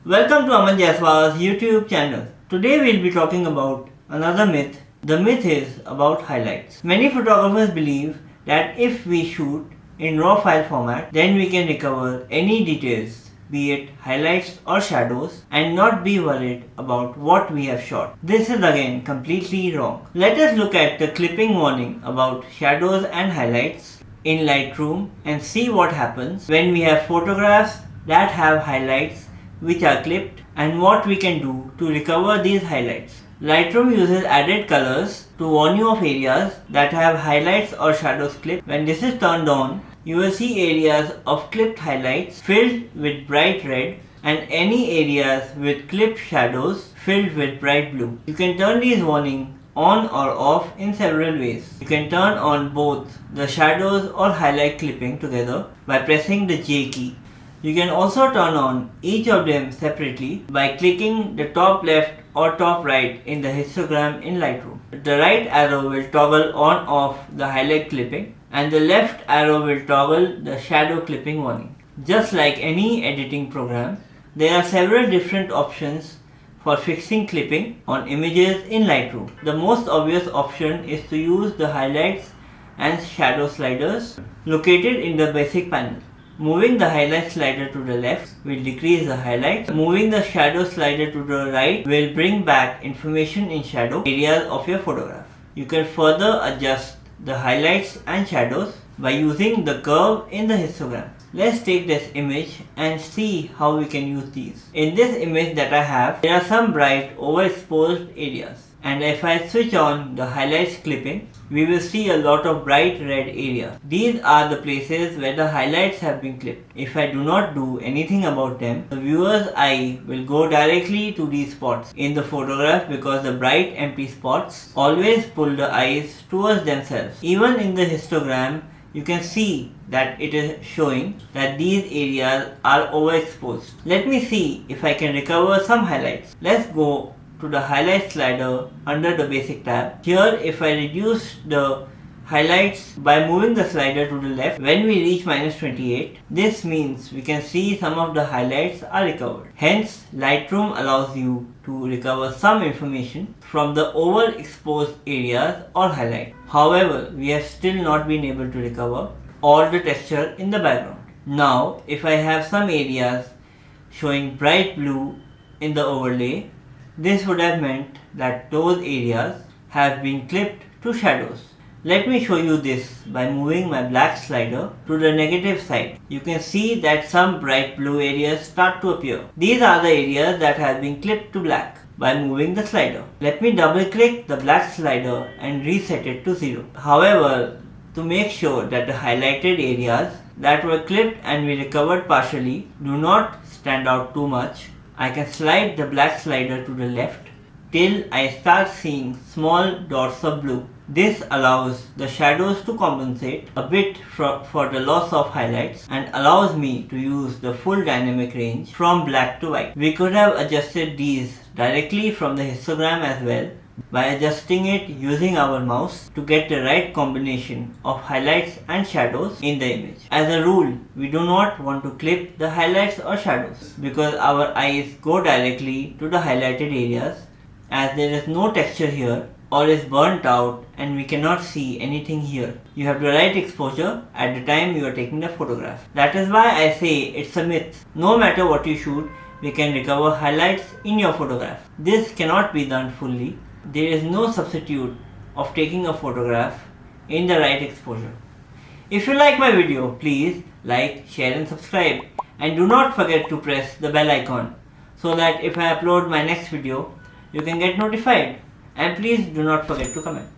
Welcome to Aman Jaiswal's YouTube channel. Today we'll be talking about another myth. The myth is about highlights. Many photographers believe that if we shoot in raw file format, then we can recover any details, be it highlights or shadows, and not be worried about what we have shot. This is again completely wrong. Let us look at the clipping warning about shadows and highlights in Lightroom and see what happens when we have photographs that have highlights which are clipped and what we can do to recover these highlights. Lightroom uses added colors to warn you of areas that have highlights or shadows clipped. When this is turned on, you will see areas of clipped highlights filled with bright red and any areas with clipped shadows filled with bright blue. You can turn these warnings on or off in several ways. You can turn on both the shadows or highlight clipping together by pressing the J key. You can also turn on each of them separately by clicking the top left or top right in the histogram in Lightroom. The right arrow will toggle on off the highlight clipping and the left arrow will toggle the shadow clipping warning. Just like any editing program, there are several different options for fixing clipping on images in Lightroom. The most obvious option is to use the highlights and shadow sliders located in the basic panel. Moving the highlight slider to the left will decrease the highlights. Moving the shadow slider to the right will bring back information in shadow areas of your photograph. You can further adjust the highlights and shadows by using the curve in the histogram. Let's take this image and see how we can use these. In this image that I have, there are some bright overexposed areas. And if I switch on the highlights clipping, we will see a lot of bright red areas. These are the places where the highlights have been clipped. If I do not do anything about them, the viewer's eye will go directly to these spots in the photograph because the bright empty spots always pull the eyes towards themselves. Even in the histogram, you can see that it is showing that these areas are overexposed. Let me see if I can recover some highlights. Let's go to the highlight slider under the basic tab. Here, if I reduce the highlights by moving the slider to the left, when we reach -28, this means we can see some of the highlights are recovered. Hence, Lightroom allows you to recover some information from the overexposed areas or highlight. However, we have still not been able to recover all the texture in the background. Now, if I have some areas showing bright blue in the overlay, this would have meant that those areas have been clipped to shadows. Let me show you this by moving my black slider to the negative side. You can see that some bright blue areas start to appear. These are the areas that have been clipped to black by moving the slider. Let me double click the black slider and reset it to 0. However, to make sure that the highlighted areas that were clipped and we recovered partially do not stand out too much, I can slide the black slider to the left till I start seeing small dots of blue. This allows the shadows to compensate a bit for the loss of highlights and allows me to use the full dynamic range from black to white. We could have adjusted these directly from the histogram as well by adjusting it using our mouse to get the right combination of highlights and shadows in the image. As a rule, we do not want to clip the highlights or shadows because our eyes go directly to the highlighted areas as there is no texture here or is burnt out and we cannot see anything here. You have the right exposure at the time you are taking the photograph. That is why I say it's a myth. No matter what you shoot, we can recover highlights in your photograph. This cannot be done fully. There is no substitute of taking a photograph in the right exposure. If you like my video, please like, share and subscribe. And do not forget to press the bell icon so that if I upload my next video, you can get notified. And please do not forget to comment.